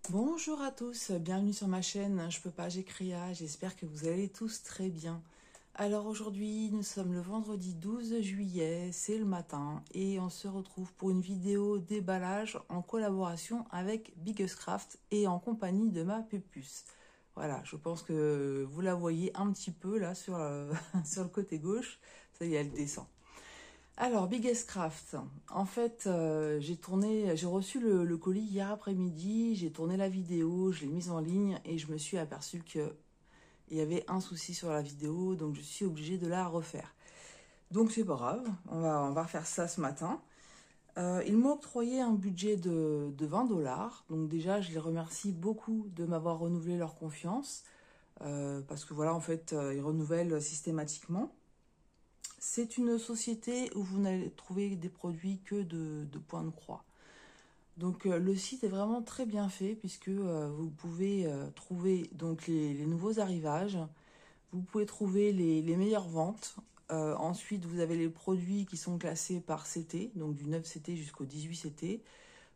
Bonjour à tous, bienvenue sur ma chaîne Je peux pas, j'ai créa, j'espère que vous allez tous très bien. Alors aujourd'hui, nous sommes le vendredi 12 juillet, c'est le matin, et on se retrouve pour une vidéo déballage en collaboration avec Biggest Craft et en compagnie de ma pupuce. Voilà, je pense que vous la voyez un petit peu là sur, sur le côté gauche, ça y est, elle descend. Alors, Biggest Craft, en fait, j'ai reçu le colis hier après-midi, j'ai tourné la vidéo, je l'ai mise en ligne et je me suis aperçue qu'il y avait un souci sur la vidéo, donc je suis obligée de la refaire. Donc c'est pas grave, on va refaire ça ce matin. Ils m'ont octroyé un budget de 20 $, donc déjà je les remercie beaucoup de m'avoir renouvelé leur confiance, parce que voilà, en fait, ils renouvellent systématiquement. C'est une société où vous n'allez trouver des produits que de points de croix. Donc le site est vraiment très bien fait puisque vous pouvez trouver donc les nouveaux arrivages, vous pouvez trouver les meilleures ventes. Ensuite, vous avez les produits qui sont classés par CT, donc du 9 CT jusqu'au 18 CT.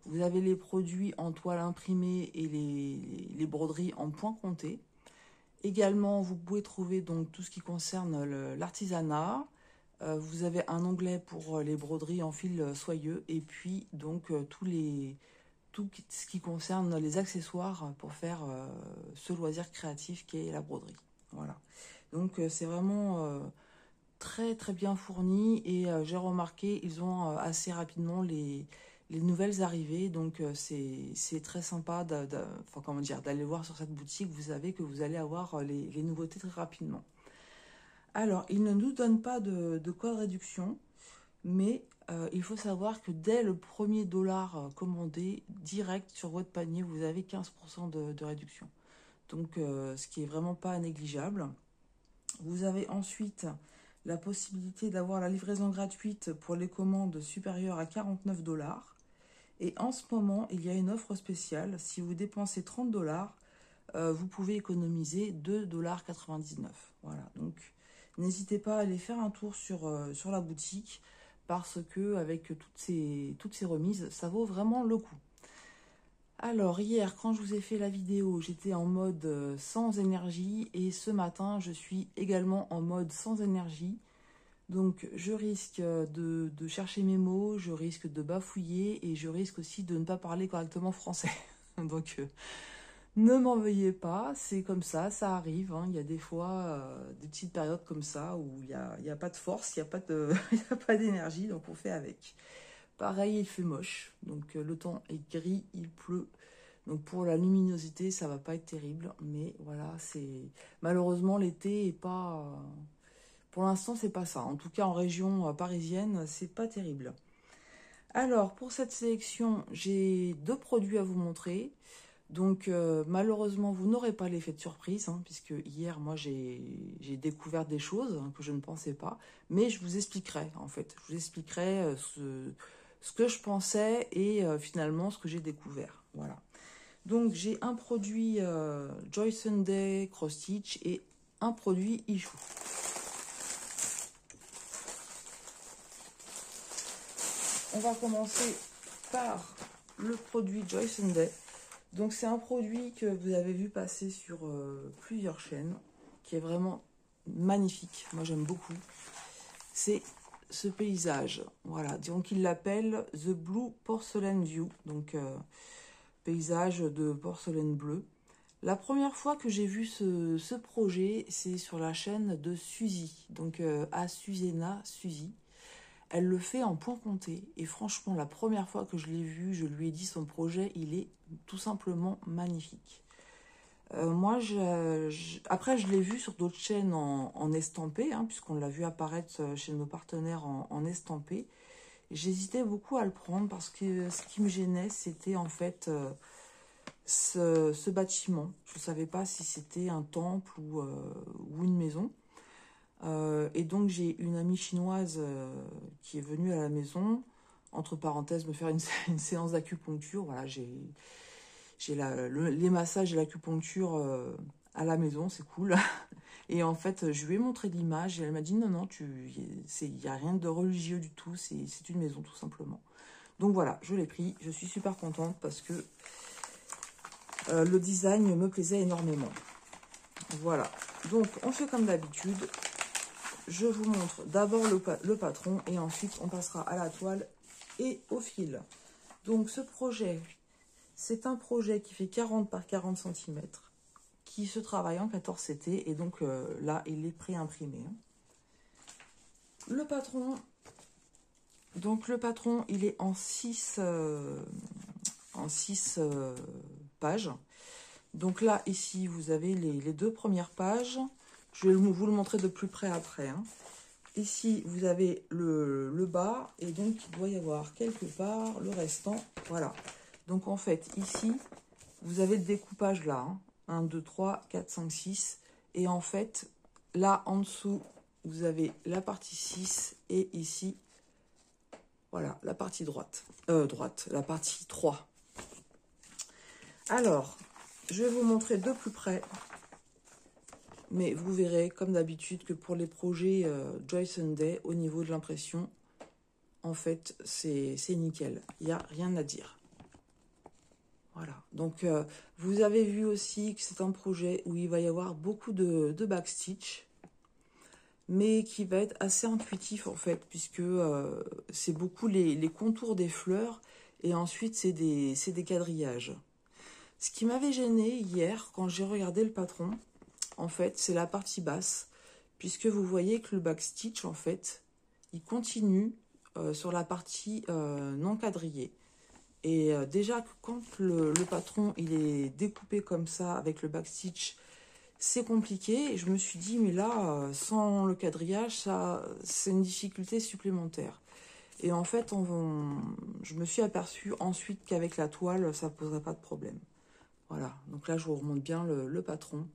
Vous avez les produits en toile imprimée et les broderies en point compté. Également, vous pouvez trouver donc tout ce qui concerne l'artisanat. Vous avez un onglet pour les broderies en fil soyeux et puis donc tout ce qui concerne les accessoires pour faire ce loisir créatif qui est la broderie. Voilà. Donc c'est vraiment très très bien fourni et j'ai remarqué ils ont assez rapidement les nouvelles arrivées, donc c'est très sympa enfin, comment dire, d'aller voir sur cette boutique. Vous savez que vous allez avoir les nouveautés très rapidement. Alors, ils ne nous donnent pas de code réduction, mais il faut savoir que dès le premier dollar commandé, direct sur votre panier, vous avez 15% de réduction. Donc, ce qui est vraiment pas négligeable. Vous avez ensuite la possibilité d'avoir la livraison gratuite pour les commandes supérieures à 49 $. Et en ce moment, il y a une offre spéciale. Si vous dépensez 30 $, vous pouvez économiser 2,99 $. Voilà, donc n'hésitez pas à aller faire un tour sur la boutique parce que avec toutes ces remises, ça vaut vraiment le coup. Alors hier, quand je vous ai fait la vidéo, j'étais en mode sans énergie et ce matin, je suis également en mode sans énergie. Donc je risque de chercher mes mots, je risque de bafouiller et je risque aussi de ne pas parler correctement français. Donc ne m'en veuillez pas, c'est comme ça arrive, hein. Il y a des fois des petites périodes comme ça où il y a pas de force, il n'y a pas il y a pas d'énergie, donc on fait avec. Pareil, il fait moche, donc le temps est gris, il pleut. Donc pour la luminosité, ça va pas être terrible, mais voilà, c'est malheureusement l'été est pas. Pour l'instant, c'est pas ça. En tout cas, en région parisienne, c'est pas terrible. Alors pour cette sélection, j'ai deux produits à vous montrer. Donc malheureusement, vous n'aurez pas l'effet de surprise, hein, puisque hier, moi, j'ai découvert des choses que je ne pensais pas. Mais je vous expliquerai, en fait. Je vous expliquerai ce que je pensais et finalement ce que j'ai découvert. Voilà. Donc j'ai un produit Joy Sunday Cross Stitch et un produit Ichou. On va commencer par le produit Joy Sunday. Donc c'est un produit que vous avez vu passer sur plusieurs chaînes, qui est vraiment magnifique. Moi j'aime beaucoup. C'est ce paysage. Voilà, donc il l'appelle The Blue Porcelain View. Donc paysage de porcelaine bleue. La première fois que j'ai vu ce projet, c'est sur la chaîne de Suzy. Donc Azucena Suzy. Elle le fait en point compté. Et franchement, la première fois que je l'ai vu, je lui ai dit son projet, il est tout simplement magnifique. Moi, après, je l'ai vu sur d'autres chaînes en estampé, hein, puisqu'on l'a vu apparaître chez nos partenaires en estampé. J'hésitais beaucoup à le prendre parce que ce qui me gênait, c'était en fait ce bâtiment. Je ne savais pas si c'était un temple ou une maison. Et donc j'ai une amie chinoise qui est venue à la maison, entre parenthèses, me faire une séance d'acupuncture. Voilà, j'ai les massages et l'acupuncture à la maison, c'est cool. Et en fait, je lui ai montré l'image et elle m'a dit non, non, il n'y a rien de religieux du tout, c'est une maison tout simplement. Donc voilà, je l'ai pris, je suis super contente parce que le design me plaisait énormément. Voilà, donc on fait comme d'habitude. Je vous montre d'abord le patron et ensuite on passera à la toile et au fil. Donc ce projet, c'est un projet qui fait 40 par 40 cm, qui se travaille en 14 CT et donc là il est pré-imprimé. Le patron, donc le patron il est en 6 pages. Donc là ici vous avez les deux premières pages. Je vais vous le montrer de plus près après. Ici, vous avez le bas, et donc il doit y avoir quelque part le restant. Voilà. Donc en fait, ici, vous avez le découpage là. 1, 2, 3, 4, 5, 6. Et en fait, là en dessous, vous avez la partie 6. Et ici, voilà, la partie droite. La partie 3. Alors, je vais vous montrer de plus près. Mais vous verrez, comme d'habitude, que pour les projets Joy Sunday, au niveau de l'impression, en fait, c'est nickel. Il n'y a rien à dire. Voilà. Donc, vous avez vu aussi que c'est un projet où il va y avoir beaucoup de backstitch, mais qui va être assez intuitif, en fait, puisque c'est beaucoup les contours des fleurs, et ensuite, c'est des quadrillages. Ce qui m'avait gêné hier, quand j'ai regardé le patron, en fait, c'est la partie basse, puisque vous voyez que le backstitch, en fait, il continue sur la partie non quadrillée. Et déjà, quand le patron, il est découpé comme ça, avec le backstitch, c'est compliqué. Et je me suis dit, mais là, sans le quadrillage, ça, c'est une difficulté supplémentaire. Et en fait, je me suis aperçue ensuite qu'avec la toile, ça ne poserait pas de problème. Voilà, donc là, je vous remonte bien le patron.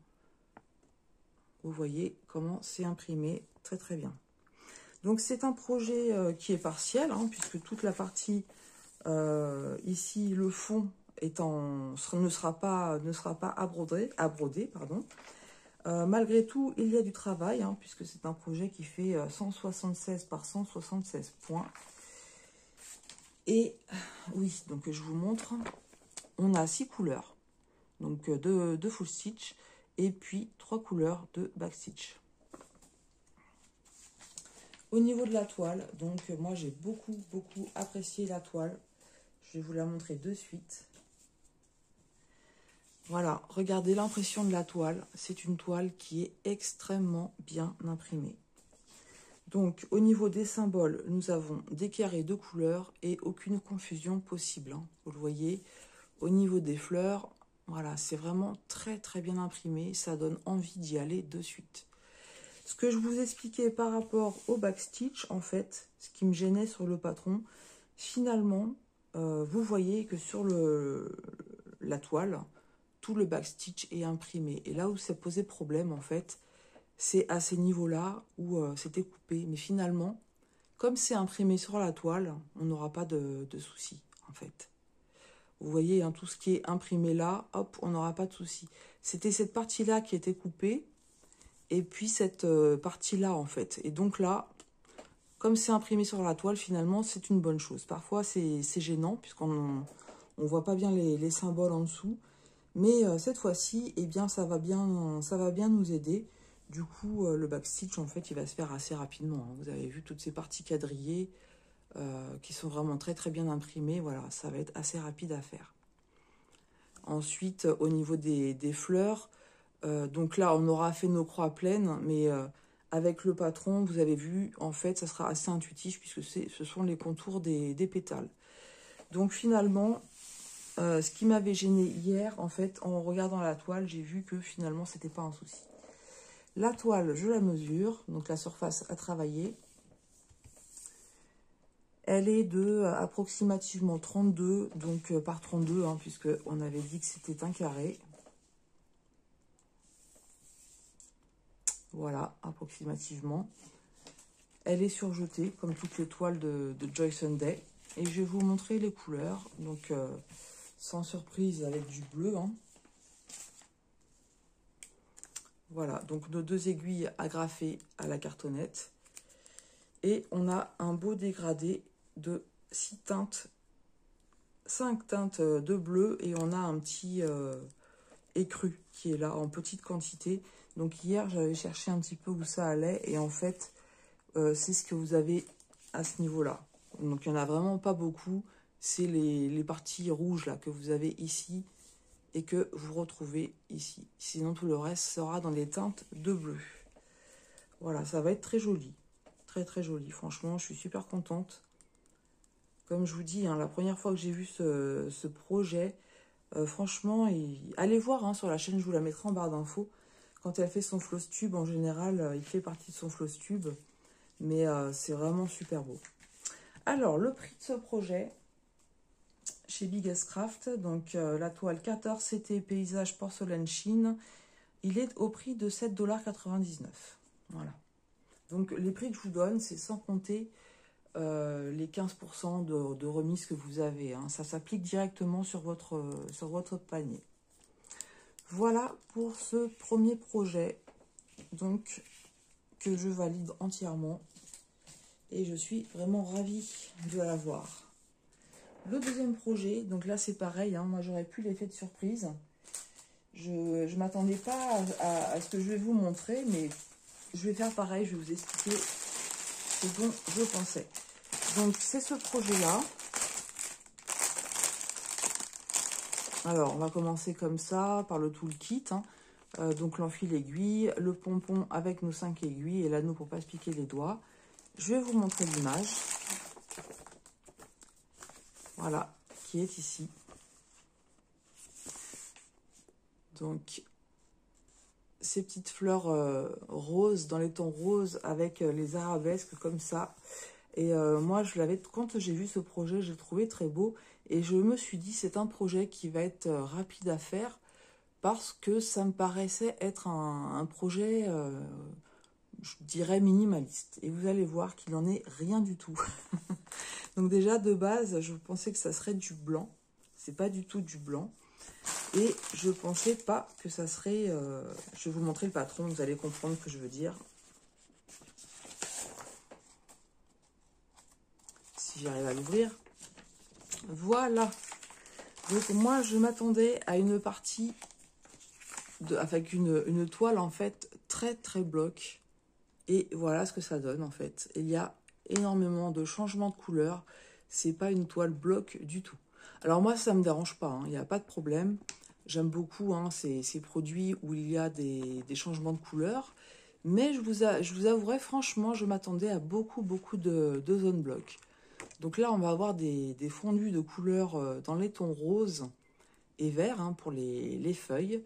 Vous voyez comment c'est imprimé, très très bien. Donc c'est un projet qui est partiel, puisque toute la partie ici, le fond ne sera pas à broder, pardon. Malgré tout, il y a du travail, puisque c'est un projet qui fait 176 par 176 points. Et oui, donc je vous montre, on a 6 couleurs, donc 2 full stitch, et puis 3 couleurs de backstitch. Au niveau de la toile, donc moi j'ai beaucoup apprécié la toile. Je vais vous la montrer de suite. Voilà, regardez l'impression de la toile. C'est une toile qui est extrêmement bien imprimée. Donc au niveau des symboles, nous avons des carrés de couleurs et aucune confusion possible. Vous le voyez, au niveau des fleurs, voilà, c'est vraiment très bien imprimé. Ça donne envie d'y aller de suite. Ce que je vous expliquais par rapport au backstitch, en fait, ce qui me gênait sur le patron, finalement, vous voyez que sur la toile, tout le backstitch est imprimé. Et là où ça posait problème, en fait, c'est à ces niveaux-là où c'était coupé. Mais finalement, comme c'est imprimé sur la toile, on n'aura pas de soucis, en fait. Vous voyez, tout ce qui est imprimé là, hop, on n'aura pas de soucis. C'était cette partie-là qui était coupée, et puis cette partie-là, en fait. Et donc là, comme c'est imprimé sur la toile, finalement, c'est une bonne chose. Parfois, c'est gênant, puisqu'on ne voit pas bien les symboles en dessous. Mais cette fois-ci, eh bien, ça va bien nous aider. Du coup, le backstitch, en fait, il va se faire assez rapidement. Vous avez vu toutes ces parties quadrillées qui sont vraiment très bien imprimées. Voilà, ça va être assez rapide à faire. Ensuite, au niveau des fleurs, donc là, on aura fait nos croix pleines, mais avec le patron, vous avez vu, en fait, ça sera assez intuitif puisque ce sont les contours des pétales. Donc finalement, ce qui m'avait gêné hier, en fait, en regardant la toile, j'ai vu que finalement, c'était pas un souci. La toile, je la mesure, donc la surface à travailler. Elle est de approximativement 32, donc par 32, puisque on avait dit que c'était un carré. Voilà, approximativement. Elle est surjetée, comme toutes les toiles de Joy Sunday. Et je vais vous montrer les couleurs. Donc, sans surprise, avec du bleu. Voilà, donc nos 2 aiguilles agrafées à la cartonnette. Et on a un beau dégradé de 5 teintes de bleu. Et on a un petit écru qui est là en petite quantité. Donc hier, j'avais cherché un petit peu où ça allait. Et en fait, c'est ce que vous avez à ce niveau-là. Donc il n'y en a vraiment pas beaucoup. C'est les parties rouges là que vous avez ici et que vous retrouvez ici. Sinon, tout le reste sera dans des teintes de bleu. Voilà, ça va être très joli. Très, très joli. Franchement, je suis super contente. Comme je vous dis, hein, la première fois que j'ai vu ce projet, franchement, allez voir hein, sur la chaîne, je vous la mettrai en barre d'infos. Quand elle fait son floss tube, en général, il fait partie de son floss tube. Mais c'est vraiment super beau. Alors, le prix de ce projet, chez Biggest Craft, donc la toile 14 CT Paysage Porcelaine Chine, il est au prix de 7,99 $. Voilà. Donc, les prix que je vous donne, c'est sans compter les 15% de remise que vous avez. Hein. Ça s'applique directement sur votre panier. Voilà pour ce premier projet, donc que je valide entièrement. Et je suis vraiment ravie de l'avoir. Le deuxième projet, donc là c'est pareil, hein, moi j'aurais pu l'effet de surprise. Je ne m'attendais pas à ce que je vais vous montrer, mais je vais faire pareil, je vais vous expliquer ce dont je pensais. Donc c'est ce projet-là. Alors on va commencer comme ça, par le toolkit. Hein. Donc l'enfil aiguille, le pompon avec nos 5 aiguilles et l'anneau pour ne pas se piquer les doigts. Je vais vous montrer l'image. Voilà, qui est ici. Donc, ces petites fleurs roses, dans les tons roses, avec les arabesques comme ça. Et moi, quand j'ai vu ce projet, j'ai trouvé très beau. Et je me suis dit, c'est un projet qui va être rapide à faire, parce que ça me paraissait être un projet, je dirais, minimaliste. Et vous allez voir qu'il n'en est rien du tout. Donc déjà, de base, je pensais que ça serait du blanc. C'est pas du tout du blanc. Et je pensais pas que ça serait... je vais vous montrer le patron, vous allez comprendre ce que je veux dire. Si j'arrive à l'ouvrir. Voilà. Donc moi, je m'attendais à une partie avec une toile, en fait, très très bloc. Et voilà ce que ça donne, en fait. Il y a énormément de changements de couleur. C'est pas une toile bloc du tout. Alors moi, ça me dérange pas, hein, il n'y a pas de problème. J'aime beaucoup hein, ces produits où il y a des changements de couleur. Mais je vous avouerai, franchement, je m'attendais à beaucoup de zones bloc. Donc là, on va avoir des fondus de couleurs dans les tons roses et verts hein, pour les feuilles.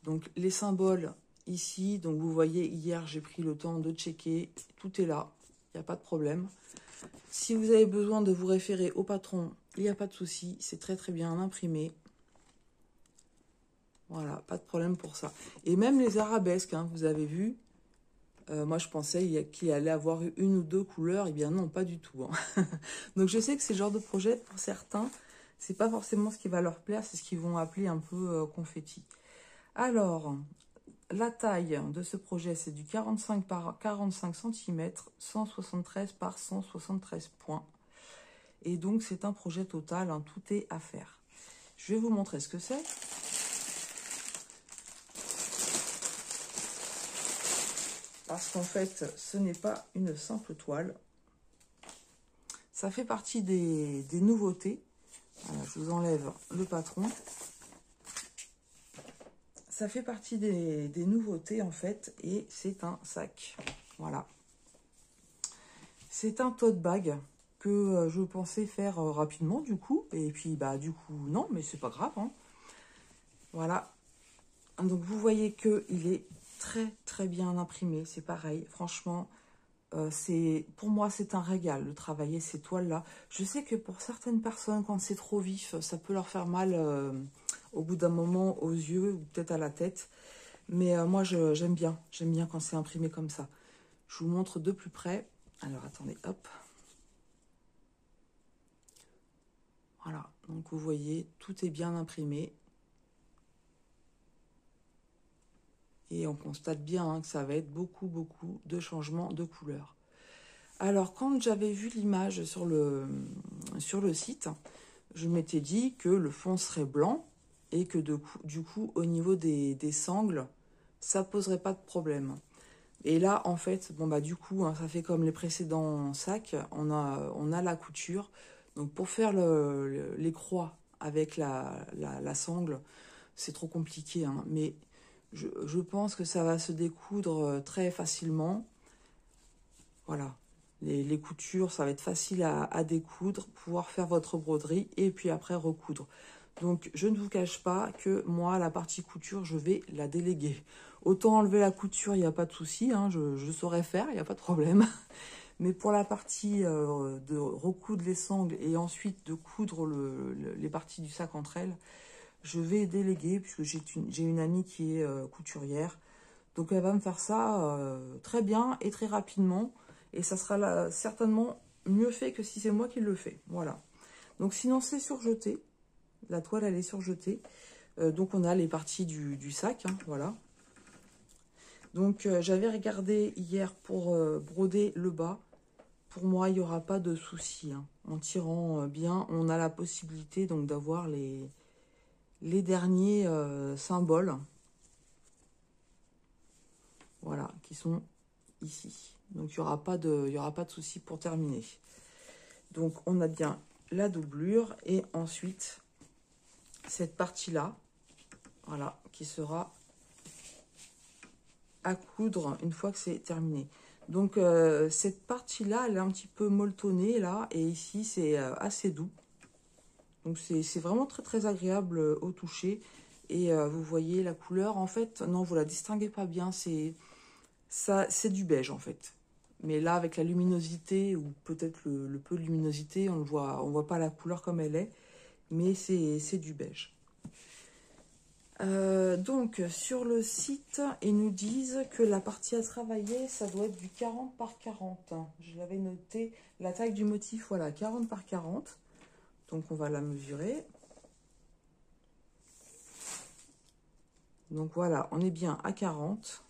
Donc les symboles ici, donc vous voyez, hier, j'ai pris le temps de checker. Tout est là, il n'y a pas de problème. Si vous avez besoin de vous référer au patron, il n'y a pas de souci, c'est très très bien imprimé. Voilà, pas de problème pour ça. Et même les arabesques, hein, vous avez vu, moi je pensais qu'il allait avoir une ou deux couleurs, et bien non, pas du tout. Hein. Donc je sais que c'est le genre de projet, pour certains, c'est pas forcément ce qui va leur plaire, c'est ce qu'ils vont appeler un peu confetti. Alors, la taille de ce projet, c'est du 45 par 45 cm, 173 par 173 points. Et donc, c'est un projet total, hein, tout est à faire. Je vais vous montrer ce que c'est. Parce qu'en fait, ce n'est pas une simple toile. Ça fait partie des nouveautés. Voilà, je vous enlève le patron. Ça fait partie des nouveautés, en fait, et c'est un sac. Voilà. C'est un tote bag que je pensais faire rapidement, du coup. Et puis, bah, du coup, non, mais c'est pas grave. Hein. Voilà. Donc, vous voyez qu'il est très, très bien imprimé. C'est pareil. Franchement, pour moi, c'est un régal de travailler ces toiles-là. Je sais que pour certaines personnes, quand c'est trop vif, ça peut leur faire mal au bout d'un moment aux yeux ou peut-être à la tête. Mais moi, j'aime bien. J'aime bien quand c'est imprimé comme ça. Je vous montre de plus près. Alors, attendez, hop. Voilà. Donc, vous voyez, tout est bien imprimé. Et on constate bien hein, que ça va être beaucoup de changements de couleur. Alors, quand j'avais vu l'image sur le site, je m'étais dit que le fond serait blanc et que du coup, au niveau des sangles, ça poserait pas de problème. Et là, en fait, bon bah du coup, hein, ça fait comme les précédents sacs, on a la couture. Donc pour faire les croix avec la sangle, c'est trop compliqué, hein, mais je pense que ça va se découdre très facilement. Voilà, les coutures, ça va être facile à découdre, pouvoir faire votre broderie et puis après recoudre. Donc, je ne vous cache pas que moi, la partie couture, je vais la déléguer. Autant enlever la couture, il n'y a pas de souci, hein, je saurais faire, il n'y a pas de problème. Mais pour la partie de recoudre les sangles et ensuite de coudre les parties du sac entre elles, je vais déléguer puisque j'ai une amie qui est couturière. Donc, elle va me faire ça très bien et très rapidement. Et ça sera là, certainement mieux fait que si c'est moi qui le fais. Voilà. Donc, sinon, c'est surjeté. La toile, elle est surjetée. Donc, on a les parties du sac. Hein, voilà. Donc, j'avais regardé hier pour broder le bas. Pour moi, il n'y aura pas de souci. Hein. En tirant bien, on a la possibilité donc d'avoir les derniers symboles. Voilà, qui sont ici. Donc, il n'y aura pas de souci pour terminer. Donc, on a bien la doublure et ensuite cette partie-là, voilà, qui sera à coudre une fois que c'est terminé. Donc, cette partie-là, elle est un petit peu molletonnée, là, et ici, c'est assez doux. Donc, c'est vraiment très, très agréable au toucher. Et vous voyez la couleur, en fait, non, vous la distinguez pas bien, c'est du beige, en fait. Mais là, avec la luminosité, ou peut-être le peu de luminosité, on voit pas la couleur comme elle est, mais c'est du beige. Donc, sur le site, ils nous disent que la partie à travailler, ça doit être du 40 par 40. Je l'avais noté, la taille du motif, voilà, 40 par 40. Donc, on va la mesurer. Donc, voilà, on est bien à 40.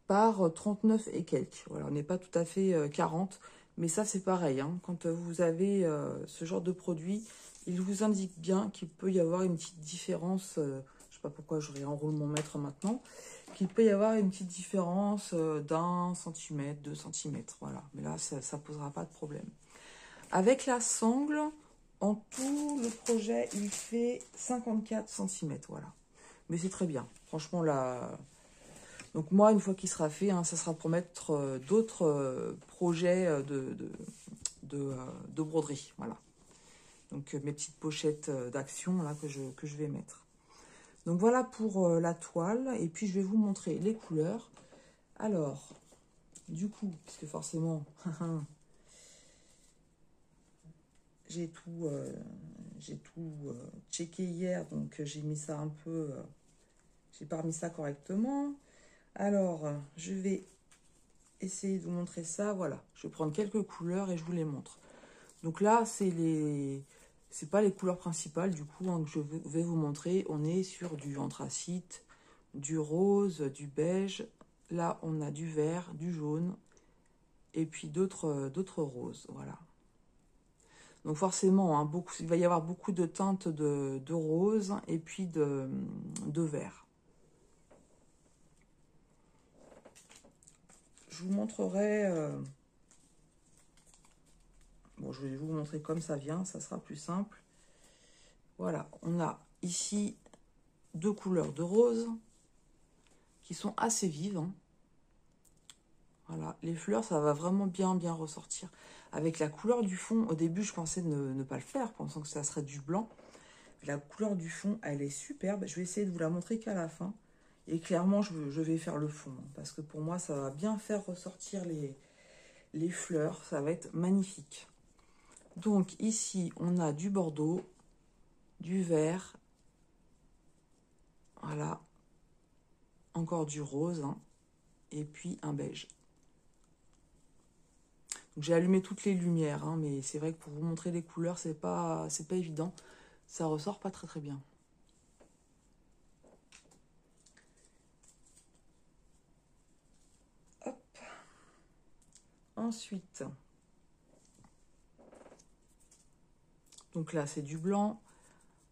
Par 39 et quelques. Voilà, on n'est pas tout à fait 40. Mais ça, c'est pareil. Hein. Quand vous avez ce genre de produit, il vous indique bien qu'il peut y avoir une petite différence. Je ne sais pas pourquoi je réenroule mon mètre maintenant. Qu'il peut y avoir une petite différence d'1 centimètre, 2 centimètres. Voilà. Mais là, ça ne posera pas de problème. Avec la sangle, en tout, le projet, il fait 54 centimètres. Voilà. Mais c'est très bien. Franchement, là... Donc moi, une fois qu'il sera fait, hein, ça sera pour mettre d'autres projets de broderie. Voilà. Donc mes petites pochettes d'action là que je vais mettre. Donc voilà pour la toile. Et puis je vais vous montrer les couleurs. Alors, du coup, puisque forcément, j'ai tout checké hier, donc j'ai mis ça un peu... j'ai pas remis ça correctement. Alors, je vais essayer de vous montrer ça. Voilà, je vais prendre quelques couleurs et je vous les montre. Donc là, c'est pas les couleurs principales du coup hein, que je vais vous montrer. On est sur du anthracite, du rose, du beige. Là, on a du vert, du jaune et puis d'autres roses. Voilà. Donc forcément, hein, il va y avoir beaucoup de teintes de rose et puis de vert. Je vous montrerai... bon, je vais vous montrer comme ça vient, ça sera plus simple. Voilà, on a ici deux couleurs de rose qui sont assez vives. Hein. Voilà, les fleurs, ça va vraiment bien ressortir. Avec la couleur du fond, au début, je pensais ne pas le faire, pensant que ça serait du blanc. La couleur du fond, elle est superbe. Je vais essayer de vous la montrer qu'à la fin. Et clairement, je vais faire le fond. Hein, parce que pour moi, ça va bien faire ressortir les fleurs. Ça va être magnifique. Donc ici, on a du bordeaux, du vert. Voilà. Encore du rose. Hein, et puis un beige. J'ai allumé toutes les lumières, hein, mais c'est vrai que pour vous montrer les couleurs, c'est pas évident. Ça ressort pas très bien. Hop. Ensuite, Donc là, c'est du blanc.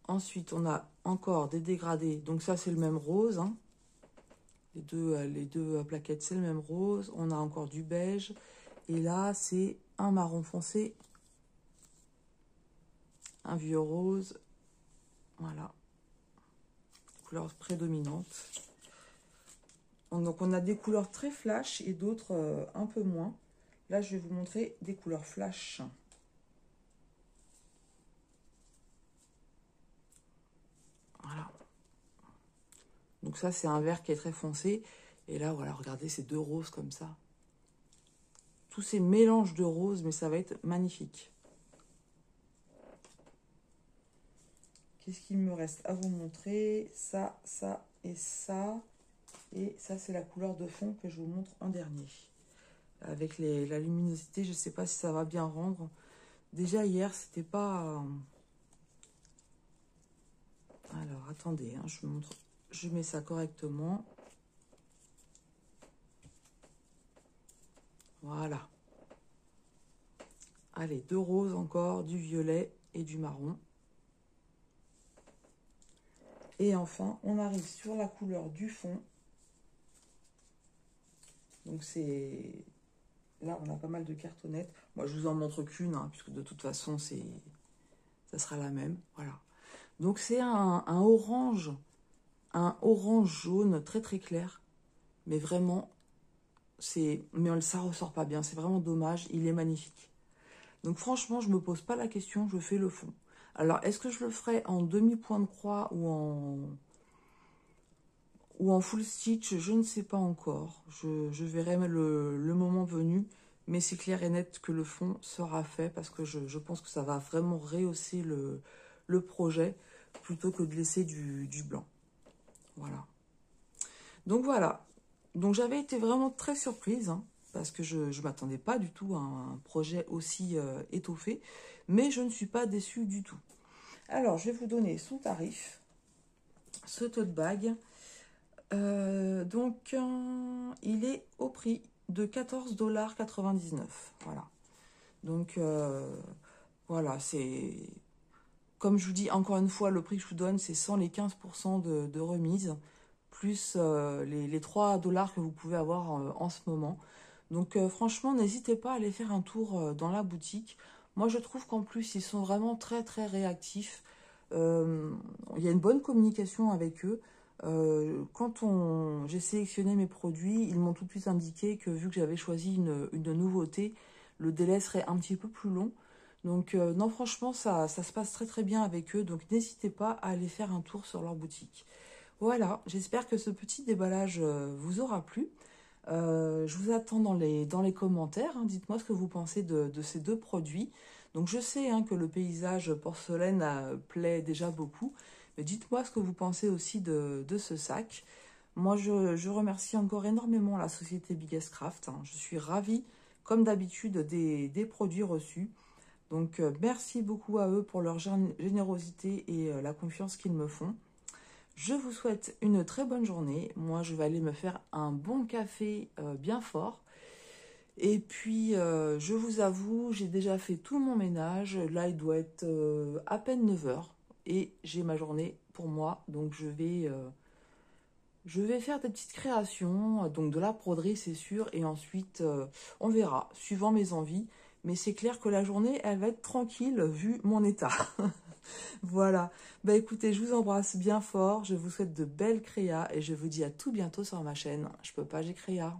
Ensuite, on a encore des dégradés. Donc ça, c'est le même rose. Hein. Les deux plaquettes, c'est le même rose. On a encore du beige. Et là, c'est un marron foncé. Un vieux rose. Voilà. Couleur prédominante. Donc, on a des couleurs très flash et d'autres un peu moins. Là, je vais vous montrer des couleurs flash. Voilà. Donc ça, c'est un vert qui est très foncé. Et là, voilà, regardez, c'est deux roses comme ça. Tous ces mélanges de roses, mais ça va être magnifique. Qu'est-ce qu'il me reste à vous montrer? Ça, ça et ça. Et ça, c'est la couleur de fond que je vous montre en dernier. Avec la luminosité, je ne sais pas si ça va bien rendre. Déjà, hier, c'était pas... Alors, attendez, hein, je vous montre. Je mets ça correctement. Voilà. Allez, deux roses encore, du violet et du marron. Et enfin, on arrive sur la couleur du fond. Donc, c'est... Là, on a pas mal de cartonnettes. Moi, je vous en montre qu'une, hein, puisque de toute façon, ça sera la même. Voilà. Donc, c'est un orange jaune très, très clair. Mais vraiment, mais ça ressort pas bien. C'est vraiment dommage. Il est magnifique. Donc, franchement, je me pose pas la question. Je fais le fond. Alors, est-ce que je le ferai en demi-point de croix ou en full stitch? Je ne sais pas encore. Je verrai le moment venu. Mais c'est clair et net que le fond sera fait parce que je pense que ça va vraiment rehausser le projet plutôt que de laisser du blanc. Voilà. Donc voilà. Donc j'avais été vraiment très surprise hein, parce que je ne m'attendais pas du tout à un projet aussi étoffé. Mais je ne suis pas déçue du tout. Alors je vais vous donner son tarif. Ce tote bag. Donc il est au prix de 14,99 $. Voilà. Donc, voilà, c'est... Comme je vous dis, encore une fois, le prix que je vous donne, c'est sans les 15% de remise, plus les 3 $ que vous pouvez avoir en ce moment. Donc, franchement, n'hésitez pas à aller faire un tour dans la boutique. Moi, je trouve qu'en plus, ils sont vraiment très, très réactifs. Il y a une bonne communication avec eux. Quand j'ai sélectionné mes produits, ils m'ont tout de suite indiqué que vu que j'avais choisi une nouveauté, le délai serait un petit peu plus long. Donc non, franchement, ça se passe très très bien avec eux. Donc n'hésitez pas à aller faire un tour sur leur boutique. Voilà, j'espère que ce petit déballage vous aura plu. Je vous attends dans les commentaires. Hein. Dites-moi ce que vous pensez de ces deux produits. Donc je sais hein, que le paysage porcelaine plaît déjà beaucoup. Mais dites-moi ce que vous pensez aussi de ce sac. Moi, je remercie encore énormément la société Biggest Craft. Hein. Je suis ravie, comme d'habitude, des produits reçus. Donc, merci beaucoup à eux pour leur générosité et la confiance qu'ils me font. Je vous souhaite une très bonne journée. Moi, je vais aller me faire un bon café bien fort. Et puis, je vous avoue, j'ai déjà fait tout mon ménage. Là, il doit être à peine 9 h. Et j'ai ma journée pour moi. Donc, je vais faire des petites créations. Donc, de la broderie, c'est sûr. Et ensuite, on verra, suivant mes envies. Mais c'est clair que la journée, elle va être tranquille vu mon état. Voilà. Bah écoutez, je vous embrasse bien fort. Je vous souhaite de belles créas. Et je vous dis à tout bientôt sur ma chaîne. Je peux pas, j'ai créa.